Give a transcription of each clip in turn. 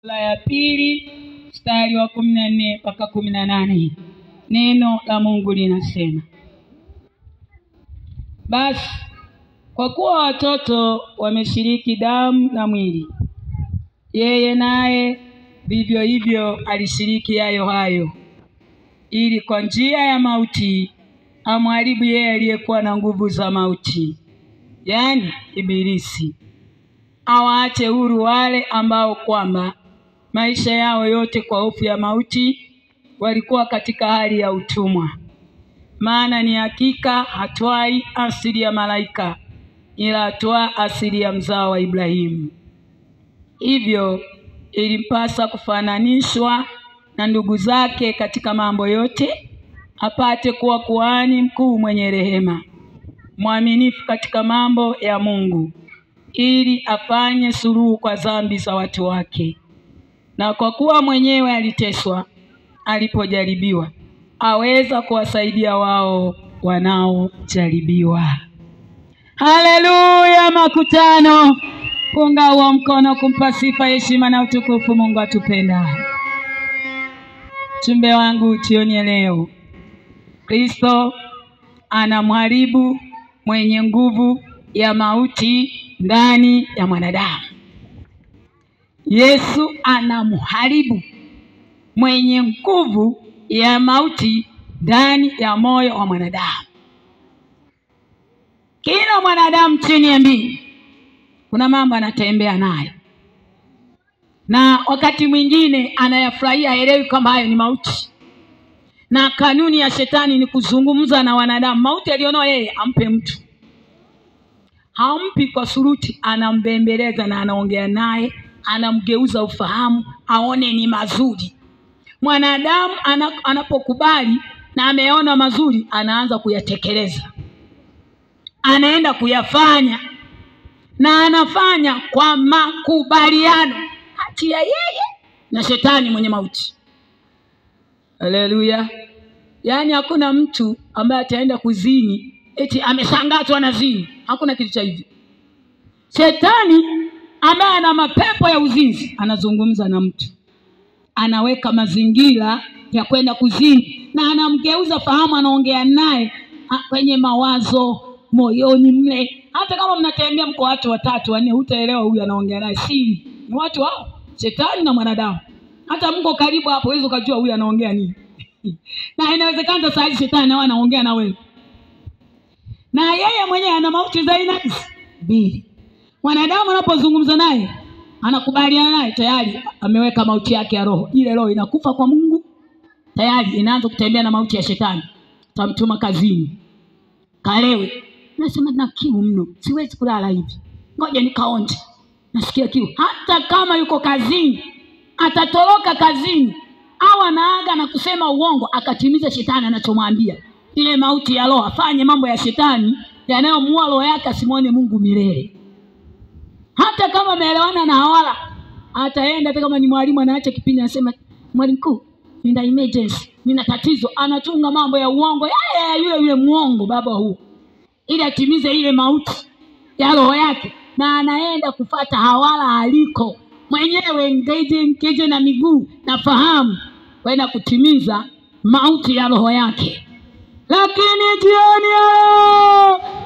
sura ya 2 mstari wa 14 mpaka 18. Neno la Mungu linasema: basi kwa kuwa watoto wameshiriki damu na mwili, yeye naye vivyo hivyo alishiriki hayo, ili kwa njia ya mauti amharibu yeye aliyekuwa na nguvu za mauti, yaani Ibilisi, awaache huru wale ambao kwamba maisha yao yote kwa hofu ya mauti walikuwa katika hali ya utumwa. Maana ni hakika hatwai asili ya malaika, ila atwaa asili ya mzao wa Ibrahimu. Hivyo ilimpasa kufananishwa na ndugu zake katika mambo yote, apate kuwa kuhani mkuu mwenye rehema, mwaminifu katika mambo ya Mungu, ili afanye suluhu kwa dhambi za watu wake. Na kwa kuwa mwenyewe aliteswa alipojaribiwa, aweza kuwasaidia wao wanaojaribiwa. Haleluya makutano. Punga huo mkono kumpa sifa, heshima na utukufu Mungu atupenda. Chumbe wangu jioni leo, Kristo anamharibu mwenye nguvu ya mauti ndani ya mwanadamu. Yesu anamharibu mwenye nguvu ya mauti ndani ya moyo wa mwanadamu. Kila mwanadamu chini ya mbingu kuna mambo anatembea nayo, na wakati mwingine anayafurahia, haelewi kama hayo ni mauti. Na kanuni ya shetani ni kuzungumza na wanadamu. Mauti alionao yeye ampe mtu, hampi kwa suruti, anambembeleza na anaongea naye, anamgeuza ufahamu aone ni mazuri. Mwanadamu anapokubali na ameona mazuri, anaanza kuyatekeleza, anaenda kuyafanya, na anafanya kwa makubaliano kati ya yeye na shetani mwenye mauti. Haleluya. Yaani hakuna mtu ambaye ataenda kuzini eti ameshangatwa na zini. Hakuna kitu cha hivyo. Shetani ambaye ana mapepo ya uzinzi anazungumza na mtu, anaweka mazingira ya kwenda kuzini, na anamgeuza fahamu, anaongea naye kwenye mawazo, moyoni mle. Hata kama mnatembea mko watu 3 4, hutaelewa huyu anaongea naye. Siri ni watu hao, shetani na mwanadamu. Hata mko karibu hapo huwezi kujua huyu anaongea nini. Na inawezekana saa hizi shetani na anaongea na wewe, na yeye mwenyewe ana mauti za aina mbili. Mwanadamu anapozungumza naye, anakubaliana naye, tayari ameweka mauti yake ya roho. Ile roho inakufa kwa Mungu, tayari inaanza kutembea na mauti ya shetani. Tamtuma kazini, kalewe, nasema na kiu mno, siwezi kulala hivi, ngoja nikaonje, nasikia kiu. Hata kama yuko kazini, atatoroka kazini au anaaga na kusema uongo akatimiza shetani anachomwambia. Ile mauti ya roho, afanye mambo ya shetani yanayomuua roho yake, asimuone Mungu milele. Hata kama ameelewana na hawala, ataenda. Hata kama ni mwalimu, anaacha kipindi, anasema mwalimu mkuu, nina emergency, nina tatizo, anatunga mambo ya uongo yule muongo baba huo, ili atimize ile mauti ya roho yake, na anaenda kufata hawala aliko mwenyewe, ngeje na miguu na fahamu, kwenda kutimiza mauti ya roho yake. Lakini jioni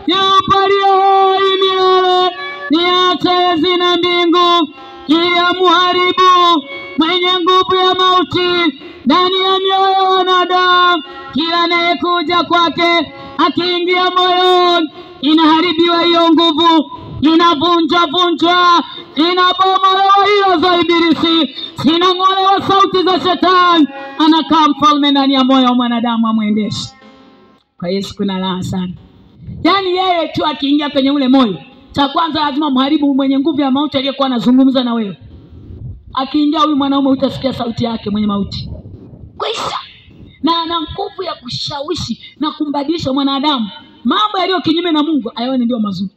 yapalia hoi milele, niache zina mbingu, ili amharibu mwenye nguvu ya mauti ndani ya mioyo ya wanadamu. Kila anayekuja kwake akiingia moyoni, inaharibiwa hiyo nguvu, inavunjwa, inabomolewa hiyo za Ibilisi, zinang'olewa sauti za shetani, anakaa mfalme ndani ya moyo wa mwanadamu, amwendeshe. Kwa Yesu kuna raha sana. Yaani yeye tu akiingia kwenye ule moyo, cha kwanza lazima mharibu mwenye nguvu ya mauti aliyekuwa anazungumza na wewe. Akiingia huyu mwanaume, utasikia sauti yake mwenye mauti. Kwisha. Na ana nguvu ya kushawishi na kumbadilisha mwanadamu mambo yaliyo kinyume na Mungu ayaone ndio mazuri.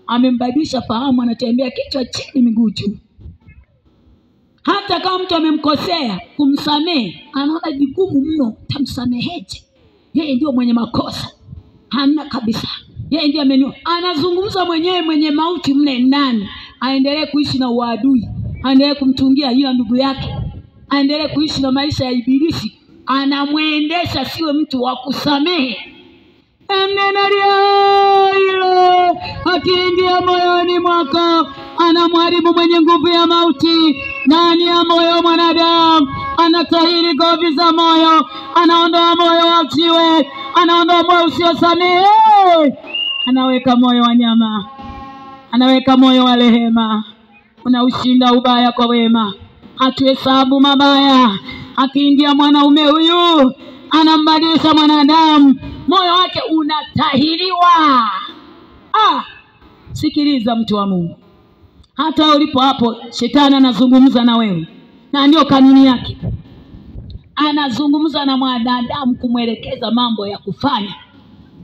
Amembadilisha fahamu, anatembea kichwa chini miguu juu. Hata kama mtu amemkosea, kumsamehe anaona vigumu mno. Tamsameheje? Yeye ndio mwenye makosa. Hamna kabisa. Yeye ndiye anazungumza mwenyewe mwenye mauti mle ndani, aendelee kuishi na uadui, aendelee kumtungia ila ndugu yake, aendelee kuishi na maisha ya ibilisi, anamwendesha siwe mtu wa kusamehe. Hilo akiingia moyoni mwako, anamharibu mwenye nguvu ya mauti. Ndani ya moyo mwanadamu anatahiri govi za moyo, anaondoa moyo wa jiwe, anaondoa moyo usiosamehe, anaweka moyo wa nyama, anaweka moyo wa rehema. Unaushinda ubaya kwa wema, hatuhesabu mabaya. Akiingia mwanaume huyu, anambadilisha mwanadamu, moyo wake unatahiriwa. Sikiliza mtu wa Mungu, hata ulipo hapo, shetani anazungumza na wewe, na ndio kanuni yake. Anazungumza na mwanadamu kumwelekeza mambo ya kufanya.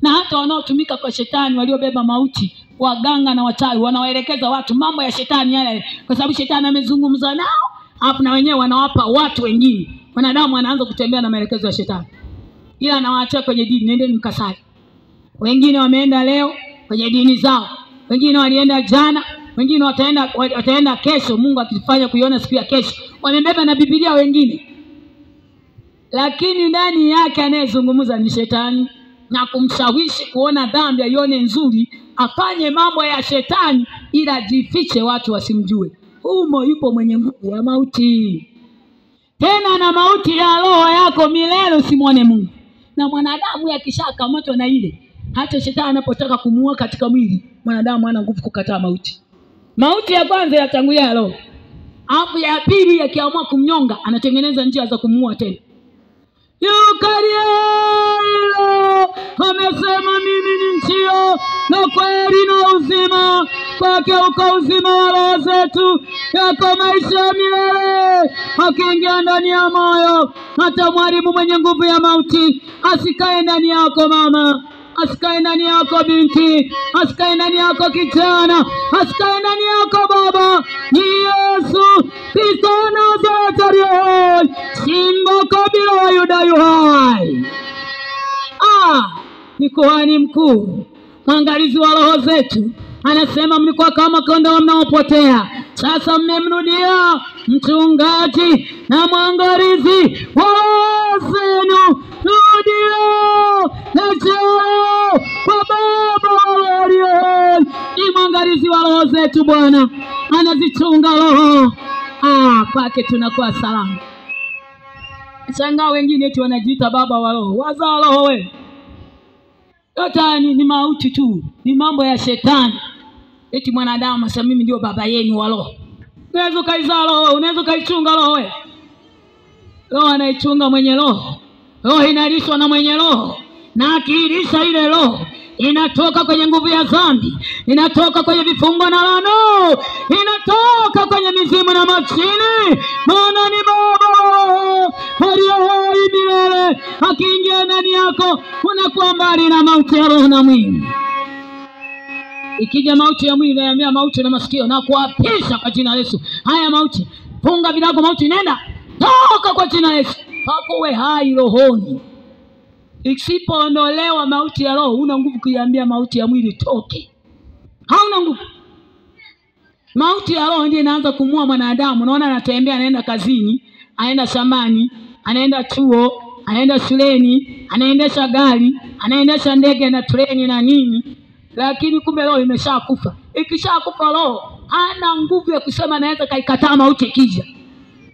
Na hata wanaotumika kwa shetani, waliobeba mauti, waganga na wachawi, wanawaelekeza watu mambo ya shetani yale, kwa sababu shetani amezungumza nao, hapo na wenyewe wanawapa watu wengine. Wanadamu wanaanza kutembea na maelekezo ya shetani. Ila anawaacha kwenye dini, nendeni mkasali. Wengine wameenda leo kwenye dini zao, wengine walienda jana, wengine wataenda kesho, Mungu akifanya kuiona siku ya kesho. Wamebeba na Biblia wengine, lakini ndani yake anayezungumza ni shetani, na kumshawishi kuona dhambi aione nzuri, afanye mambo ya shetani ila jifiche watu wasimjue. Humo yupo mwenye nguvu ya mauti, tena na mauti ya roho yako milele, usimwone Mungu. Na mwanadamu yakishakamatwa na ile, hata shetani anapotaka kumuua katika mwili, mwanadamu hana nguvu kukataa mauti. Mauti ya kwanza yatangulia ya roho, hapo ya pili yakiamua kumnyonga, anatengeneza njia za kumuua tena. Yukaria amesema mimi ni njia na kweli na uzima, kwake uko uzima wa roho zetu, yako maisha ya milele. Akiingia ndani ya moyo, hata mwalimu mwenye nguvu ya mauti asikae ndani yako mama, asikae ndani yako binti, asikae ndani yako kijana, asikae ndani yako baba. Ni Yesu Kristo Nazareti, Simba kabila wa Yuda yu hai. Ni kuhani mkuu, mwangalizi wa roho zetu. Anasema mlikuwa kama kondoo mnaopotea, sasa mmemrudia mchungaji na mwangalizi wa roho zenu. Rudio lejeo kwa Baba aliye hai. Ni mwangalizi wa roho zetu Bwana, anazichunga roho. Kwake tunakuwa salama. Shangaa wengine eti wanajiita baba wa roho. Wazaa roho wewe. Yote ni mauti tu, ni mambo ya shetani. Eti mwanadamu sasa mimi ndio baba yenu wa roho. Unaweza kaizaa roho, unaweza kaichunga roho wewe. Roho anaichunga mwenye roho. Roho inalishwa na mwenye roho. Na akiilisha ile roho, inatoka kwenye nguvu ya dhambi, inatoka kwenye vifungo na laana, inatoka kwenye mizimu na majini. Maana ni Baba aliye hai milele. Akiingia ndani yako, unakuwa mbali na mauti ya roho na mwili. Ikija mauti ya mwili, naambia mauti na masikio, na kuapisha kwa jina la Yesu. Haya mauti, funga vilago, mauti nenda, toka kwa jina la Yesu. Hapo uwe hai rohoni. Isipoondolewa mauti ya roho, una nguvu kuiambia mauti ya mwili toke. Hauna nguvu. Mauti ya roho ndiyo inaanza kumua mwanadamu. Unaona anatembea, anaenda kazini, anaenda shambani, anaenda chuo, anaenda shuleni, anaendesha gari, anaendesha ndege na treni na nini, lakini kumbe roho imeshakufa. Ikishakufa roho, hana nguvu ya kusema naweza kaikataa mauti ikija.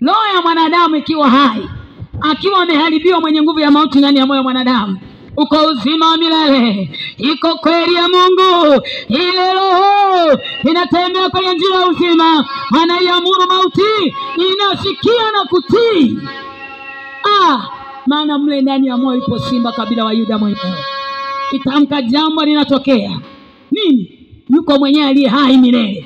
Roho ya mwanadamu ikiwa hai, akiwa ameharibiwa, mwenye nguvu ya mauti ndani ya moyo mwanadamu, uko uzima wa milele. Iko kweli ya Mungu, ile roho inatembea kwenye njia ya uzima, anaiamuru mauti, inasikia na kutii. Maana mle ndani ya moyo ipo simba kabila wa Yuda mwenyewe. Kitamka jambo linatokea. Nini? Yuko mwenyewe aliye hai milele.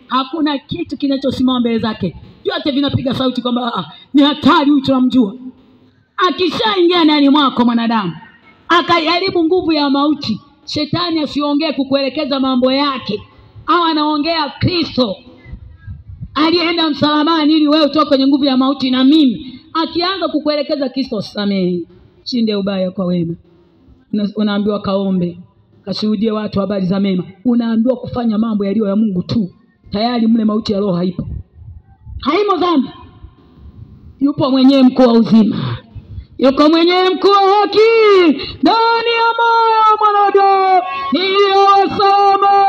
Hakuna kitu kinachosimama mbele zake. Vyote vinapiga sauti kwamba ni hatari, huyu tunamjua. Akishaingia ndani mwako mwanadamu, akajaribu nguvu ya mauti, shetani asiongee kukuelekeza mambo yake, au anaongea Kristo alienda msalabani ili wewe utoke kwenye nguvu ya mauti. Na mimi akianza kukuelekeza Kristo, samehe, shinde ubaya kwa wema. Unaambiwa kaombe, kashuhudie watu habari za mema. Unaambiwa kufanya mambo yaliyo ya Mungu tu. Tayari mle mauti ya roho haipo. haimo dhambi. Yupo mwenyewe mkuu wa uzima, yuko mwenyewe mkuu wa haki ndani ya moyo wa mwanadamu. Niliyosoma,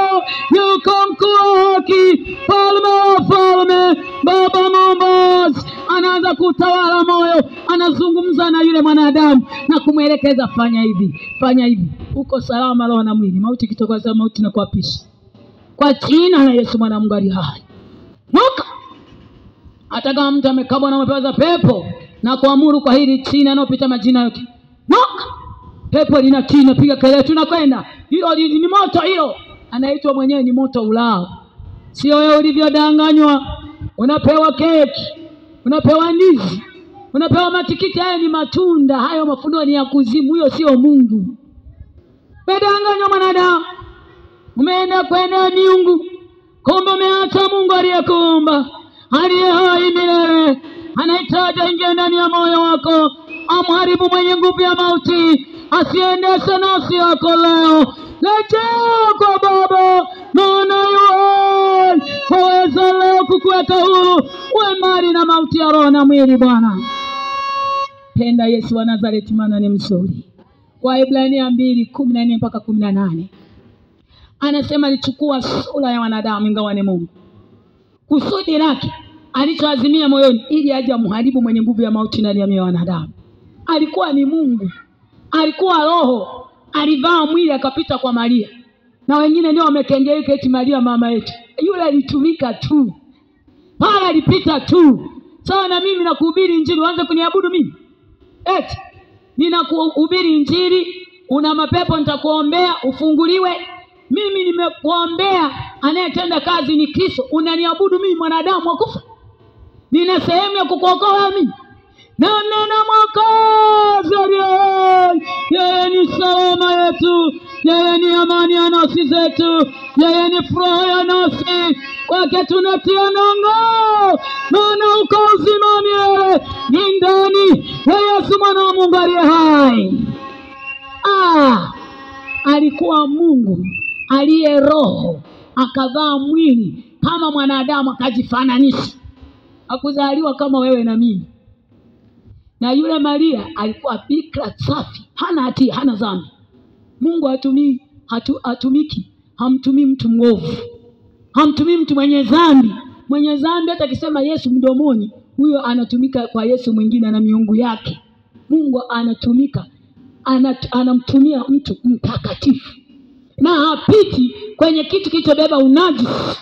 yuko mkuu wa haki, Falme wa falme, Baba Muumbaji. Anaanza kutawala moyo, anazungumza na yule mwanadamu na kumwelekeza, fanya hivi, fanya hivi. Uko salama roho na mwili. Mauti kitoka mauti na kuapisha kwa jina la Yesu mwana wa Mungu aliye hai. Nuka. Hata kama mtu amekabwa na mapepo za pepo, na kuamuru kwa hili chini anopita majina yote, nuka. Pepo linatii, napiga kelele, tunakwenda. Hilo ni moto, hilo anaitwa mwenyewe ni moto ulao. Sio wewe ulivyodanganywa. Unapewa keki, unapewa ndizi, unapewa matikiti. Hayo ni matunda, hayo mafunuo ni ya kuzimu. Huyo sio Mungu. Umedanganywa mwanadamu, umeenda kwenda miungu, kumbe umeacha Mungu aliyekuumba, aliye hai milele. Anahitaji ingie ndani ya moyo wako, amharibu mwenye nguvu ya mauti, asiendeshe nafsi yako leo. Rejea kwa Baba, maana yu hai, waweza leo kukuweka huru, uwe mbali na mauti ya roho na mwili. Bwana, penda Yesu wa Nazareti, maana ni mzuri. Waebrania 2:14 mpaka 18 anasema alichukua sura ya wanadamu ingawa ni Mungu. Kusudi lake alichoazimia moyoni ili aje amharibu mwenye nguvu ya mauti ndani ya mioyo ya wanadamu. Alikuwa ni Mungu, alikuwa roho, alivaa mwili akapita kwa Maria. Na wengine ndio wamekengeleka eti Maria mama yetu. Yule alitumika tu, pala alipita tu. Sawa na mimi nakuhubiri injili uanze kuniabudu mimi? Eti ninakuhubiri injili, una mapepo nitakuombea ufunguliwe. Mimi nimekuombea, anayetenda kazi ni Kristo. Unaniabudu mimi mwanadamu wa kufa? Nina sehemu ya kukuokoa mimi. Na nena Mwokozi aliye hai. Yeye ni salama yetu, yeye ni amani ya nafsi zetu, yeye ni furaha ya nafsi. Kwake tunatia nanga, maana uko uzima milele ni ndani ya Yesu mwana wa Mungu aliye hai. Alikuwa Mungu aliye roho, akavaa mwili kama mwanadamu, akajifananisha. Hakuzaliwa kama wewe na mimi. Na yule Maria alikuwa bikira safi, hana hatia, hana dhambi. Mungu hatumiki, hamtumii mtu mwovu, hamtumii mtu mwenye dhambi. Mwenye dhambi hata akisema Yesu mdomoni, huyo anatumika kwa Yesu mwingine na miungu yake. Mungu anamtumia mtu mtakatifu, na hapiti kwenye kitu kilichobeba unajisi.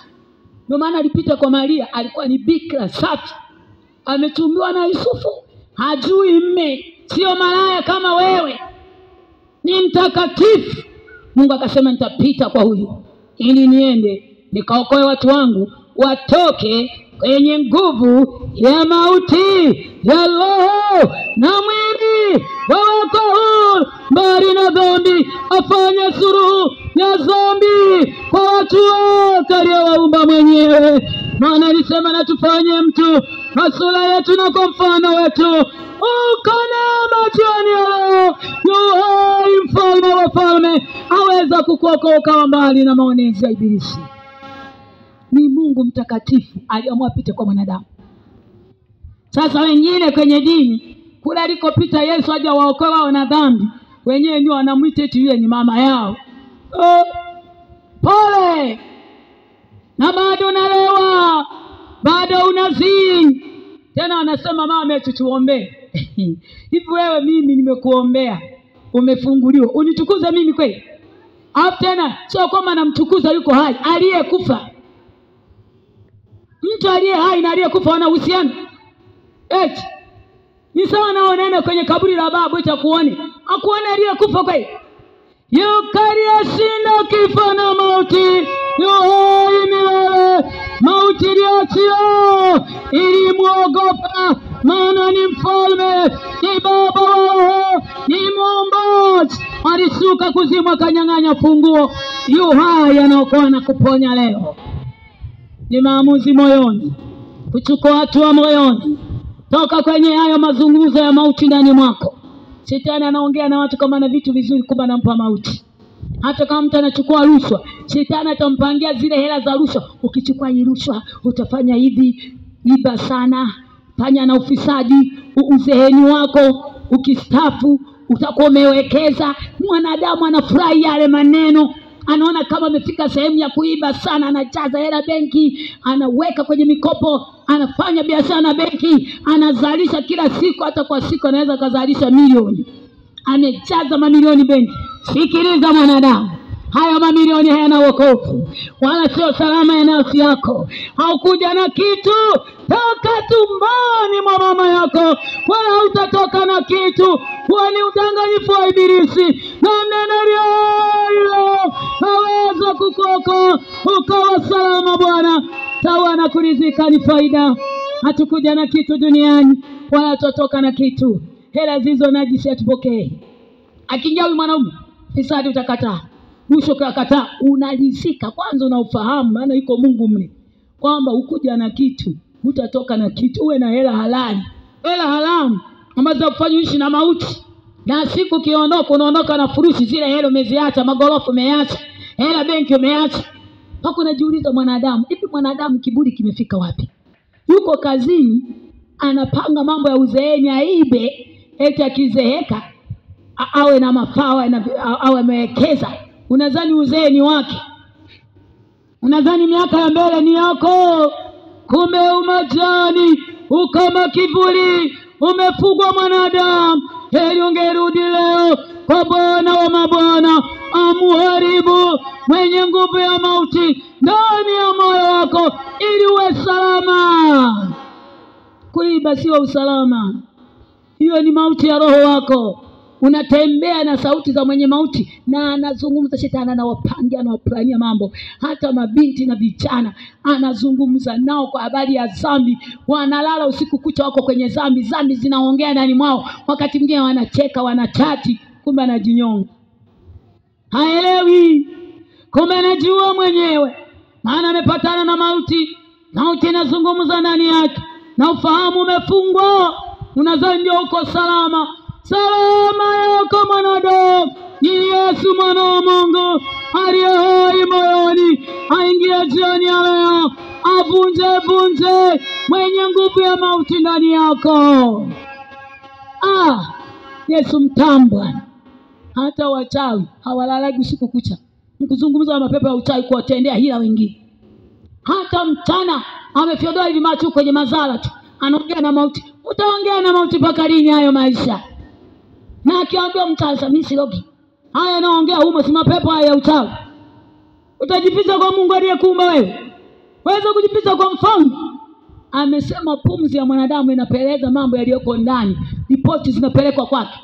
Ndio maana alipita kwa Maria, alikuwa ni bikira safi, ametumbiwa na Yusufu, hajui mme, sio malaya kama wewe, ni mtakatifu. Mungu akasema nitapita kwa huyu ili niende nikaokoe watu wangu watoke kwenye nguvu ya mauti ya roho na mwili, waweko huru mbali na dhambi, afanye suluhu ya dhambi kwa watu wake aliyowaumba mwenyewe. Maana alisema na tufanye mtu kwa sura yetu na kwa mfano wetu. Uko neema jioni ya leo, yu hai mfalme wa falme, aweza kukuokoa ukawa mbali na maonezi ya ibilisi. Ni Mungu mtakatifu aliamua apite kwa mwanadamu. Sasa wengine kwenye dini kule alikopita Yesu aje waokoe wao na dhambi, wenyewe ndio wanamwita eti yule ni mama yao. Pole, na bado unalewa, bado unazini. Tena wanasema mama yetu tuombee. Hivi wewe, mimi nimekuombea, umefunguliwa, unitukuze mimi kweli? Hapo tena sio kwamba namtukuza yuko hai, aliyekufa. Mtu aliye hai na aliyekufa wana uhusiano? Eti ni sawa na unaenda kwenye kaburi la babu itakuone, akuone aliyekufa kweli? Yukariashinda kifo na mauti, yu hai milele. Mauti iliachia ilimwogopa, maana ni mfalme, ni baba wa roho, ni muumbaji. Alishuka kuzimu akanyang'anya funguo. Yu hai anaokoa na kuponya leo. Ni maamuzi moyoni, kuchukua hatua moyoni. Toka kwenye hayo mazungumzo ya mauti ndani mwako. Shetani anaongea na watu kama na vitu vizuri, kumbe anampa mauti. Hata kama mtu anachukua rushwa, shetani atampangia zile hela za rushwa. Ukichukua hii rushwa utafanya hivi. iba sana, fanya na ufisadi. Uzeeni wako ukistafu utakuwa umewekeza. Mwanadamu anafurahi yale maneno, anaona kama amefika sehemu ya kuiba sana, anajaza hela benki, anaweka kwenye mikopo, anafanya biashara na benki, anazalisha kila siku, hata kwa siku anaweza kuzalisha milioni. Amejaza mamilioni benki. Sikiliza mwanadamu, haya mamilioni hayana wokovu, wala sio salama ya nafsi yako. Haukuja na kitu toka tumboni mwa mama yako, wala hautatoka na kitu. Huo ni udanganyifu wa ibilisi, na neno hilo haweza kukuokoa ukawa salama. Bwana tawa na kuridhika ni faida. Hatukuja na kitu duniani, wala tutoka na kitu. Hela zizo najisi atupokee. Akinjawi mwanaume fisadi utakataa, mwisho kakataa, unalizika. Kwanza unaufahamu maana yuko Mungu mle, kwamba ukuja na kitu utatoka na kitu. Uwe na hela halali. Hela haramu ambazo kufanya uishi na mauti, na siku kiondoka unaondoka na furushi zile hela umeziacha, magorofa umeacha, hela benki umeacha. Hapo unajiuliza mwanadamu, hivi mwanadamu kiburi kimefika wapi? Yuko kazini anapanga mambo ya uzeeni aibe, eti akizeeka awe na mafao na awe amewekeza. Unadhani uzeeni wake? Unadhani miaka ya mbele ni yako? Kumbe umajani ukama kiburi umefugwa mwanadamu. Heri ungerudi leo kwa Bwana wa mabwana, amuharibu mwenye nguvu ya mauti ndani ya moyo wako ili uwe salama. Kuiba sio usalama, hiyo ni mauti ya roho wako. Unatembea na sauti za mwenye mauti, na anazungumza. Shetani anawapangia, anawaplania mambo. Hata mabinti na vijana anazungumza nao kwa habari ya dhambi. Wanalala usiku kucha, wako kwenye dhambi, dhambi zinaongea ndani mwao. Wakati mwingine wanacheka, wanachati, kumbe anajinyonga. Haelewi, kumbe anajua mwenyewe, maana amepatana na mauti. Mauti inazungumza ndani yake, na ufahamu umefungwa. Unadhani ndio uko salama. Salama yako mwanadamu ni Yesu mwana wa Mungu aliye hai moyoni. Aingie jioni ya leo, avunje mwenye nguvu ya mauti ndani yako. Yesu mtambwa. Hata wachawi hawalalagi usiku kucha mkuzungumza na mapepo ya uchawi, kuwatendea hila wengine. Hata mchana amefyodoa hivi macho kwenye mazala tu, anaongea na mauti. Utaongea na mauti mpaka lini hayo maisha? Na akiambia mtaza mimi silogi, haya naongea humo si mapepo haya ya uchawi. Utajificha kwa Mungu aliyekuumba wewe? Waweza kujificha kwa mfalme? Amesema pumzi ya mwanadamu inapeleka mambo yaliyoko ndani, ripoti zinapelekwa kwake.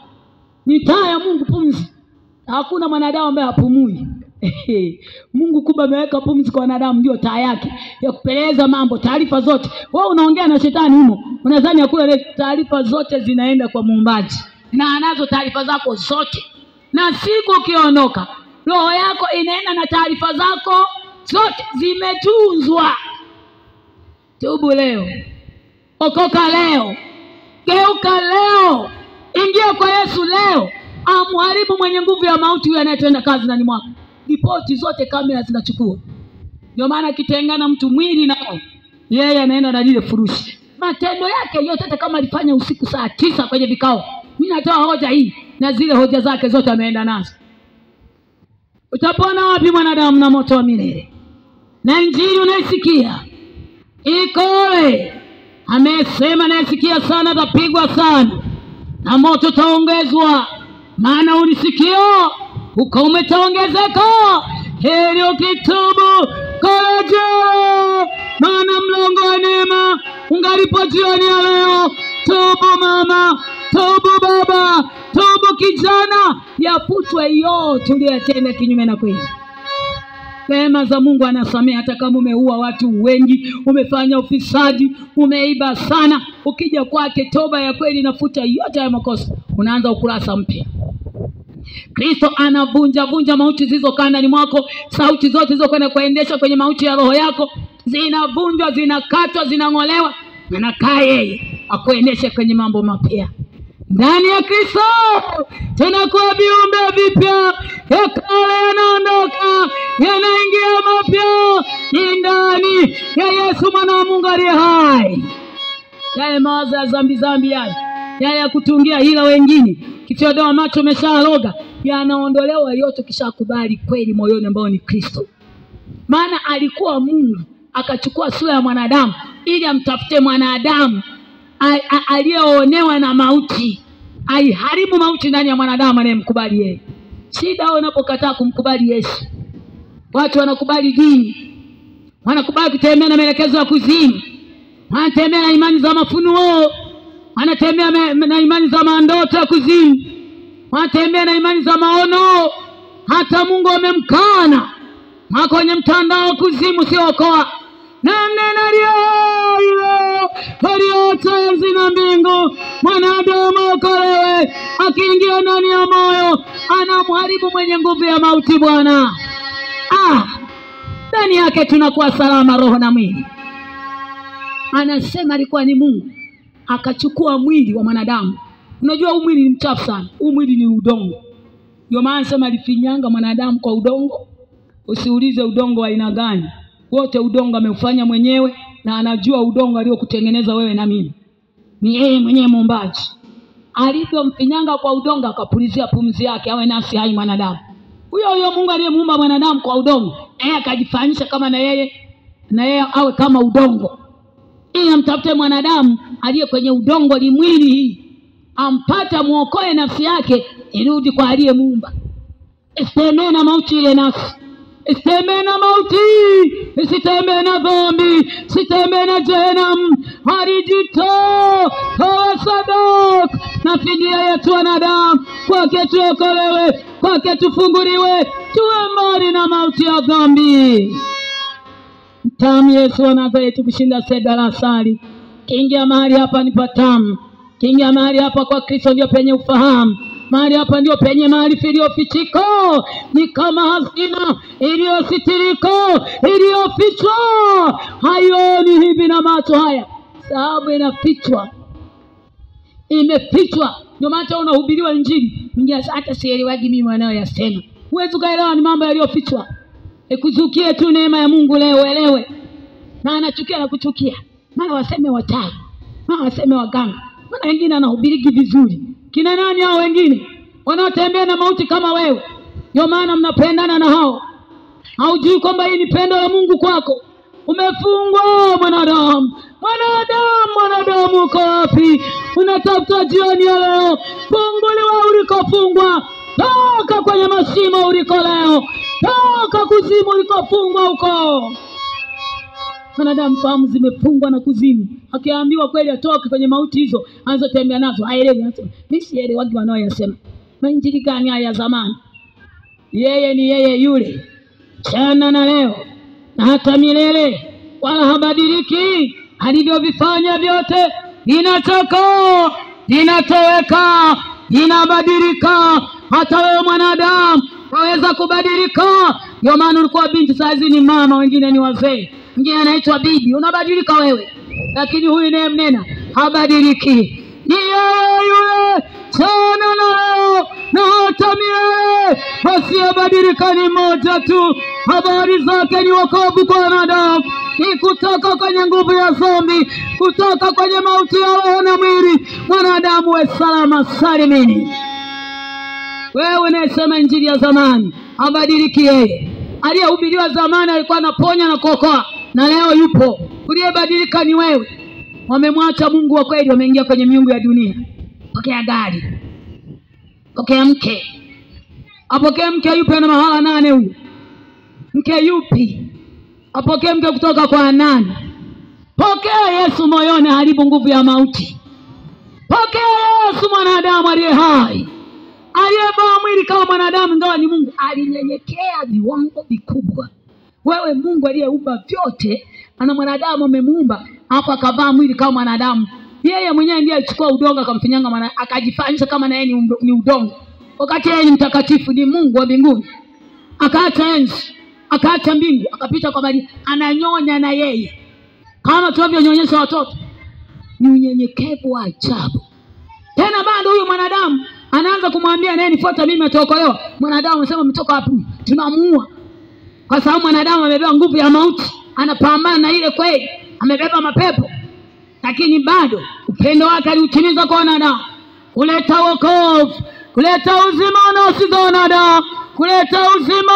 Ni taa ya Mungu pumzi. Hakuna mwanadamu ambaye hapumui. Mungu kumbe ameweka pumzi kwa wanadamu, ndio taa yake ya kupeleza mambo, taarifa zote. Wewe unaongea na shetani humo, unadhani hakuna taarifa zote zinaenda kwa Muumbaji, na anazo taarifa zako zote. Na siku ukiondoka, roho yako inaenda na taarifa zako zote, zimetunzwa. Tubu leo, okoka leo, geuka leo, ingia kwa Yesu leo, amharibu mwenye nguvu ya mauti huyu anayetenda kazi ndani mwako. Ripoti zote kamera zinachukua. Ndio maana kitengana mtu mwili nao, yeye anaenda na lile furushi. Matendo yake yote, hata kama alifanya usiku saa 9 kwenye vikao, mimi natoa hoja hii, na zile hoja zake zote ameenda nazo. Utapona wapi mwanadamu na moto wa milele? Na injili unaisikia ikole, amesema naisikia sana, tapigwa sana na moto taongezwa. Maana ulisikia uko umetaongezeka. Heri ukitubu kurejea, maana mlango wa neema ungalipo jioni ya leo. Tubu mama, tubu baba, tubu kijana, yafutwe yote uliyotenda kinyume na kweli. Rehema za Mungu anasamehe hata kama umeua watu wengi, umefanya ufisadi, umeiba sana. Ukija kwake toba ya kweli inafuta yote ya makosa, unaanza ukurasa mpya. Kristo anavunja mauti zilizokaa ndani mwako. Sauti zote zilizokwenda kuendesha kwenye mauti ya roho yako zinavunjwa, zinakatwa, zinang'olewa. Anakaa yeye akuendeshe kwenye mambo mapya. Ndani ya Kristo tunakuwa viumbe vipya. Ya kale yanaondoka, yanaingia mapya. Ni ndani ya Yesu mwana wa Mungu aliye hai. yale mawazo ya zambi yale ya kutungia hila wengine, kitiodoa macho umeshaloga, yanaondolewa yote kishakubali kweli moyoni ambao ni Kristo. Maana alikuwa Mungu akachukua sura ya mwanadamu ili amtafute mwanadamu aliyeonewa na mauti, aiharibu mauti ndani ya mwanadamu anayemkubali yeye. Shida unapokataa kumkubali Yesu. Watu wanakubali dini, wanakubali kutembea na maelekezo ya kuzimu, wanatembea na imani za mafunuo, wanatembea na imani za mandoto ya kuzimu, wanatembea na imani za maono. Hata Mungu amemkana. Mako kwenye mtandao wa kuzimu siokoa. Na nena lio aliota enzi na mbingu, mwanadamu okolewe. Akiingia ndani ya moyo anamharibu mwenye nguvu ya mauti Bwana. Ndani yake tunakuwa salama roho na mwili. Anasema alikuwa ni Mungu akachukua mwili wa mwanadamu. Unajua huu mwili ni mchafu sana. Huu mwili ni udongo. Ndio maana sema alifinyanga mwanadamu kwa udongo. Usiulize udongo wa aina gani. Wote udongo ameufanya mwenyewe, na anajua udongo aliokutengeneza wewe na mimi. Ni yeye mwenyewe muumbaji. Alipomfinyanga kwa udongo akapulizia pumzi yake awe nafsi hai mwanadamu. Huyo Mungu aliyemuumba mwanadamu kwa udongo, akajifanyisha kama na yeye awe kama udongo. Ili amtafute mwanadamu aliye kwenye udongo limwili hii, ampata muokoe nafsi yake irudi kwa aliyemuumba. Isitembee na mauti ile nafsi. Isitembee na mauti, isitembee na dhambi, isitembee na jehanamu. Alijitoa kwa sadaka na fidia yetu wanadamu, kwake tuokolewe, kwake tufunguliwe, tuwe mbali na mauti ya dhambi. Mtamu Yesu wa Nazareti kushinda seda la asali. Kiingia mahali hapa ni patamu. Kiingia mahali hapa kwa Kristo ndio penye ufahamu. Mahali hapa ndio penye maarifa iliyofichika. Ni kama hazina iliyositirika, iliyofichwa. Haioni hivi na macho haya, sababu inafichwa. Imefichwa. Ndio maana unahubiriwa injili, mwingine hata sielewagi mimi wanao yasema. Huwezi kaelewa, ni mambo yaliyofichwa. Ikuzukie tu neema ya Mungu leo elewe. Na anachukia na kuchukia. Maana waseme wachawi, maana waseme waganga, maana wengine anahubiriki vizuri. Kina nani hao wengine? Wanaotembea na mauti kama wewe. Ndio maana mnapendana na hao. Haujui kwamba hii ni pendo la Mungu kwako. Umefungwa mwanadamu. Mwanadamu uko wapi? Unatafuta jioni ya leo. Funguliwa ulikofungwa. Toka kwenye mashimo uliko leo. Toka kuzimu ulikofungwa huko. Mwanadamu fahamu zimefungwa na kuzimu. Akiambiwa kweli atoke kwenye mauti hizo, anza tembea nazo, haelewi. Mimi sielewagi wanaoyasema. Injili gani haya zamani? Yeye ni yeye yule, jana na leo na hata milele, wala habadiliki. Alivyovifanya vyote vinatoka, vinatoweka, vinabadilika. Hata wewe mwanadamu waweza kubadilika. Ndio maana ulikuwa binti, saizi ni mama, wengine ni wazee, mwingine anaitwa bibi. Unabadilika wewe, lakini huyu naye mnena habadiliki. Ni yeye yule jana na leo na hata milele. Asiyebadilika ni moja tu. Habari zake ni wokovu kwa wanadamu, ni kutoka kwenye nguvu ya dhambi, kutoka kwenye mauti ya roho na mwili. Mwanadamu we salama salimini. Wewe unasema injili ya zamani, habadiliki yeye. Aliyehubiriwa zamani alikuwa anaponya na kuokoa, na leo yupo. Uliyebadilika ni wewe. Wamemwacha Mungu wa kweli, wameingia kwenye miungu ya dunia. Pokea gari, pokea mke. Apokee mke yupi na mahala nane huyu? Mke yupi? Apokee mke kutoka kwa nani? Pokea Yesu moyoni, haribu nguvu ya mauti. Pokea Yesu mwanadamu aliye hai, aliyevaa mwili kama mwanadamu, ingawa ni Mungu. Alinyenyekea viwango vikubwa. Wewe Mungu aliyeumba vyote, ana mwanadamu amemuumba, hapo akavaa mwili kama mwanadamu. Yeye mwenyewe ndiye alichukua udongo akamfinyanga mwana, akajifanyisha kama na yeye ni udongo. Wakati yeye ni mtakatifu, ni Mungu wa mbinguni. Akaacha enzi, akaacha mbingu, akapita kwa Maria, ananyonya na yeye kama tunavyonyonyesha watoto. Ni unyenyekevu wa ajabu. Tena bado huyu mwanadamu anaanza kumwambia naye nifuata mimi ataokolewa. Mwanadamu anasema mtoka wapi? Tunamuua. Kwa sababu mwanadamu amebeba nguvu ya mauti, anapambana na ile kweli, amebeba mapepo. lakini bado upendo wake aliutimiza kwa wanadamu, kuleta wokovu, kuleta uzima unaosiza wanadamu, kuleta uzima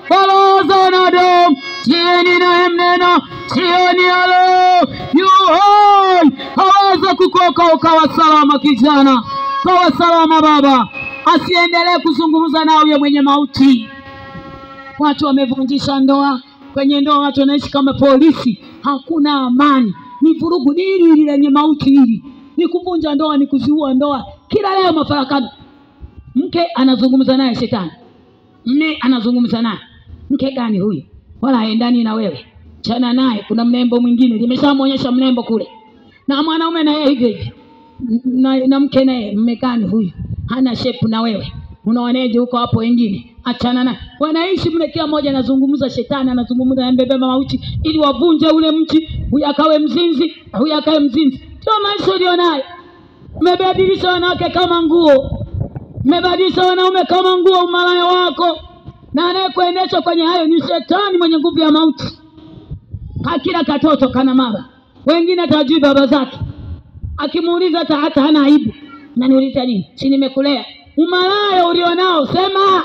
kwa roho za wanadamu. Jieni naye mnena, jioni ya leo yu hai, haweza kukoka ukawa salama kijana, ukawa salama baba. Asiendelee kuzungumza na huyo mwenye mauti. Watu wamevunjisha ndoa, kwenye ndoa watu wanaishi kama polisi, hakuna amani, ni vurugu, ni hili lenye mauti hili, ni kuvunja ndoa, ni kuziua ndoa, kila leo mafarakano. Mke anazungumza naye shetani, mme anazungumza naye, mke gani huyu, wala haendani na wewe, chana naye, kuna mnembo mwingine, nimeshamuonyesha mnembo kule. Na mwanaume naye hivyo na mke naye, mme gani huyu, hana shepu na wewe, unaoneje huko hapo wengine, achana naye. Wanaishi mle, kila mmoja anazungumza, shetani anazungumza na mbebe mauti, ili wavunje ule mji, huyu akawe mzinzi, huyu akawe mzinzi. Ndio maisha ulionayo. Mmebadilisha wanawake kama nguo, mmebadilisha wanaume kama nguo, umalaya wako, na anayekuendesha kwenye hayo ni shetani mwenye nguvu ya mauti. Kila katoto kana mama, wengine tajui baba zake, akimuuliza hata hana aibu. Unaniuliza nini? Si nimekulea. Umalaya ulionao sema.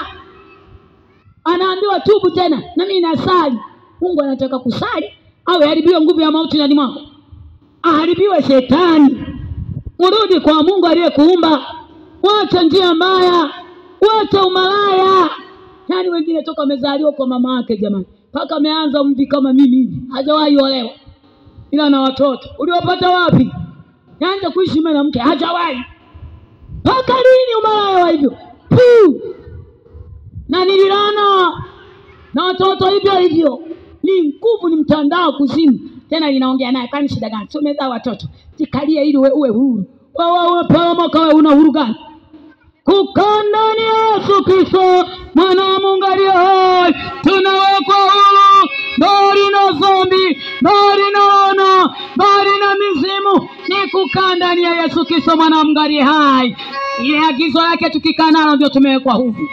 Anaambiwa tubu tena, na mimi nasali. Mungu anataka kusali au haribiwe nguvu ya mauti ndani mwako? Aharibiwe shetani. Urudi kwa Mungu aliyekuumba. Wacha njia mbaya, wacha umalaya. Yaani wengine toka amezaliwa kwa mama yake jamani, mpaka ameanza mvi kama mimi hivi, hajawahi olewa, ila na watoto. Uliwapata wapi? Yaanza kuishi mume na mke, hajawahi. Mpaka lini umalaya wa hivyo? Na nililana na watoto hivyo. Ni nguvu, ni mtandao kuzimu. Tena linaongea naye, kwani shida gani? Si umezaa watoto, jikalie ili uwe huru. Wewe poromoka, wewe una huru gani? Kukaa ndani ya Yesu Kristo mwana wa Mungu aliye hai, tunawekwa huru, mbali na dhambi, mbali na laana, mbali na mizimu. Ni kukaa ndani ya Yesu Kristo mwana wa Mungu aliye hai. Ile agizo lake tukikaa nalo ndio tumewekwa huru.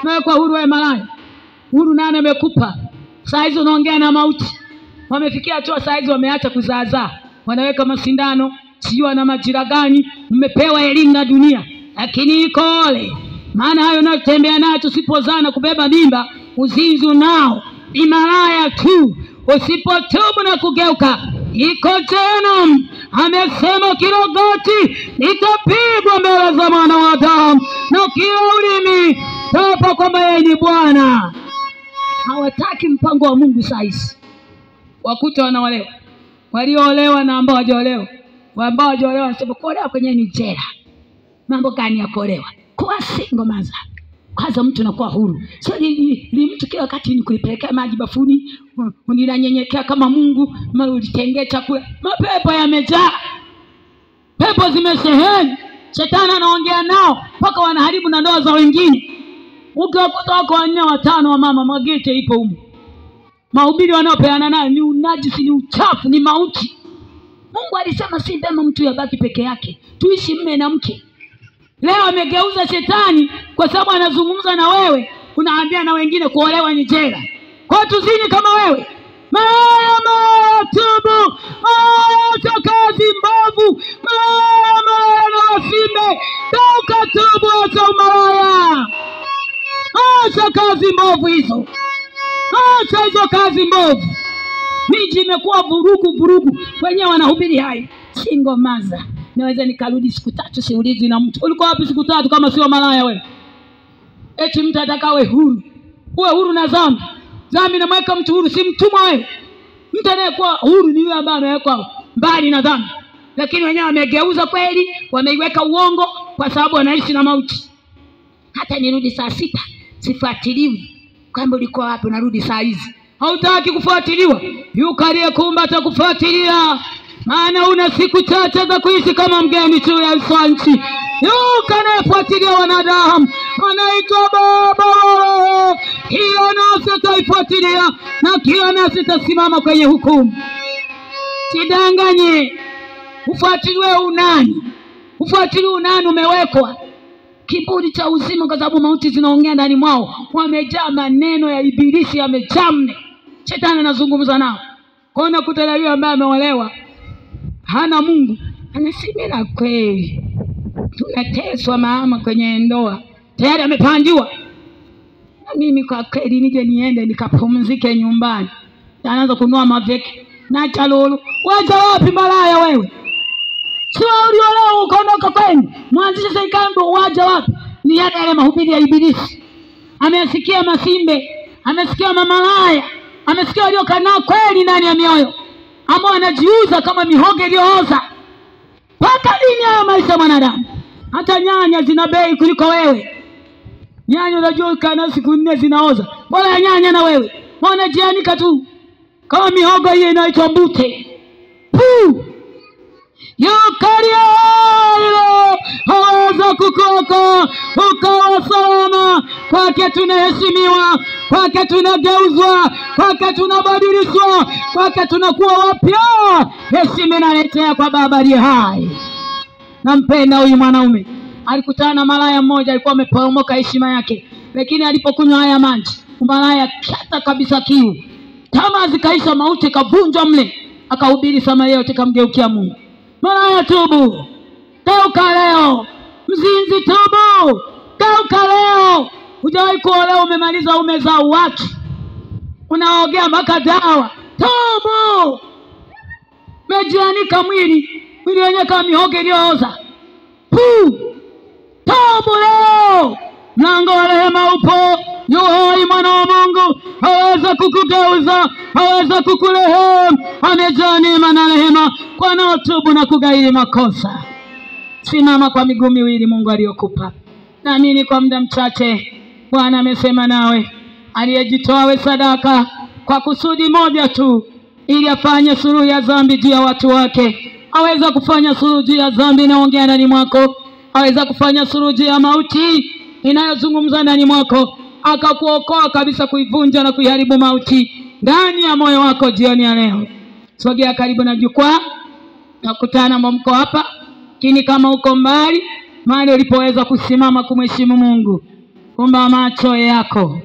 Tumewekwa huru. Wewe malaya, huru nani amekupa? Saa hizo unaongea na mauti. Wamefikia hatua saa hizo wameacha kuzaazaa, wanaweka masindano, sijui na majira gani. Mmepewa elimu na dunia, lakini iko ole. Maana hayo unayotembea nayo, tusipozaa na kubeba mimba, uzinzi nao ni malaya tu. Usipotubu na kugeuka, iko jehanamu. Amesema kila goti litapigwa mbele za mwana wa Adamu, na kila ulimi utapa kwamba yeye ni Bwana. Hawataki mpango wa Mungu saa hizi. Wakuta wanaolewa, walioolewa na ambao hawajaolewa. Ambao hawajaolewa wanasema kuolewa kwenye ni jela. Mambo gani ya kuolewa? Kwa single maza. Kwanza mtu anakuwa huru. Sio ni mtu kila wakati ni kuipelekea maji bafuni, unanyenyekea kama Mungu, mara ulitengea chakula. Mapepo yamejaa. Pepo zimesheheni. Shetani anaongea nao mpaka wanaharibu na ndoa za wengine. Ukiwakuta wako 4 5 wa mama, magete ipo huko. Mahubiri wanaopeana nayo ni unajisi, ni uchafu, ni mauti. Mungu alisema si vema mtu yabaki peke yake, tuishi mme na mke. Leo amegeuza shetani, kwa sababu anazungumza na wewe, unaambia na wengine kuolewa ni jela. Kwa tuzini kama wewe. Maya tubu, maya kazi mbovu, maya na wasimbe, toka tubu, acha umalaya. Acha kazi mbovu hizo. Acha hizo kazi mbovu. Miji imekuwa vurugu. Wenyewe wanahubiri hai. Single maza. Naweza nikarudi siku 3 siulizi na mtu. Ulikuwa wapi siku 3 kama sio malaya wewe? Eti mtu atakawe huru. Uwe huru na dhambi. Dhambi inamweka mtu huru, si mtumwa wewe. Mtu anayekuwa huru ni yule ambaye amewekwa mbali na dhambi. Lakini wenyewe wamegeuza kweli, wameiweka uongo kwa sababu wanaishi na mauti. Hata nirudi saa 6 sifuatiliwi. Kwamba ulikuwa wapi unarudi saa hizi? Hautaki kufuatiliwa. Yuko aliyekuumba atakufuatilia. Maana una siku chache za kuishi kama mgeni juu ya uso wa nchi. Yuko anayefuatilia wanadamu, anaitwa Baba. Kila nafsi ataifuatilia, na kila nafsi itasimama kwenye hukumu. Sidanganye. Ufuatiliwe unani? Ufuatiliwe unani? Umewekwa kiburi cha uzima, kwa sababu mauti zinaongea ndani mwao. Wamejaa maneno ya ibilisi, yamejaa mne. Shetani anazungumza nao. Kwa unakuta yule ambaye ameolewa hana Mungu. Anasimila kweli. Tunateswa mama kwenye ndoa. Tayari amepangiwa. Na mimi kwa kweli nije niende nikapumzike nyumbani. Anaanza kunua maveki na chalulu. Wacha wapi malaya wewe? Sio uliolewa ukaondoka kwenu. Mwanzisha serikali wacha wapi? Ni yale mahubiri ya ibilisi. Amesikia masimbe, amesikia mamalaya, amesikia waliokanao kweli ndani ya mioyo, ambao anajiuza kama mihogo iliyooza. Paka lini haya maisha mwanadamu? Hata nyanya zina bei kuliko wewe. Nyanya unajua kana siku 4 zinaoza. Bora ya nyanya na wewe. Wanajianika tu kama mihogo hiyo inaitwa mbute. Puu! Yukario haweza kukoka ukawa salama. Kwake tunaheshimiwa, kwake tunageuzwa, kwake tunabadilishwa, kwake tunakuwa wapya. Heshima inaletea kwa Baba aliye hai. Nampenda huyu mwanaume. Alikutana na malaya mmoja, alikuwa ameporomoka heshima yake, lakini alipokunywa haya maji malaya kata kabisa kiu, tamaa zikaisha, mauti kavunjwa mle. Akahubiri Samaria yote, kamgeukia Mungu. Malaya tubu, geuka leo. Mzinzi tubu, geuka leo. Hujawahi kuolewa, umemaliza umezaa watu, unaogea mpaka dawa. Tubu. Mejianika mwili wenyewe kama mihogo iliyooza. Tubu leo. Mlango wa rehema upo. Yu hai mwana wa Mungu. Haweza kukugeuza, haweza kukurehemu. Amejaa neema na rehema kwa wanaotubu na kugairi makosa. Simama kwa miguu miwili Mungu aliyokupa. Naamini kwa muda mchache Bwana amesema nawe. Aliyejitoa we sadaka kwa kusudi moja tu, ili afanye suluhu ya dhambi juu ya watu wake. Aweza kufanya suluhu juu ya dhambi inaongea ndani mwako. Aweza kufanya suluhu juu ya mauti inayozungumza ndani mwako. Akakuokoa kabisa, kuivunja na kuiharibu mauti ndani ya moyo wako jioni ya leo. Sogea karibu na jukwaa. Nakutana mko hapa. Lakini kama uko mbali, mahali ulipoweza kusimama kumheshimu Mungu, fumba macho yako.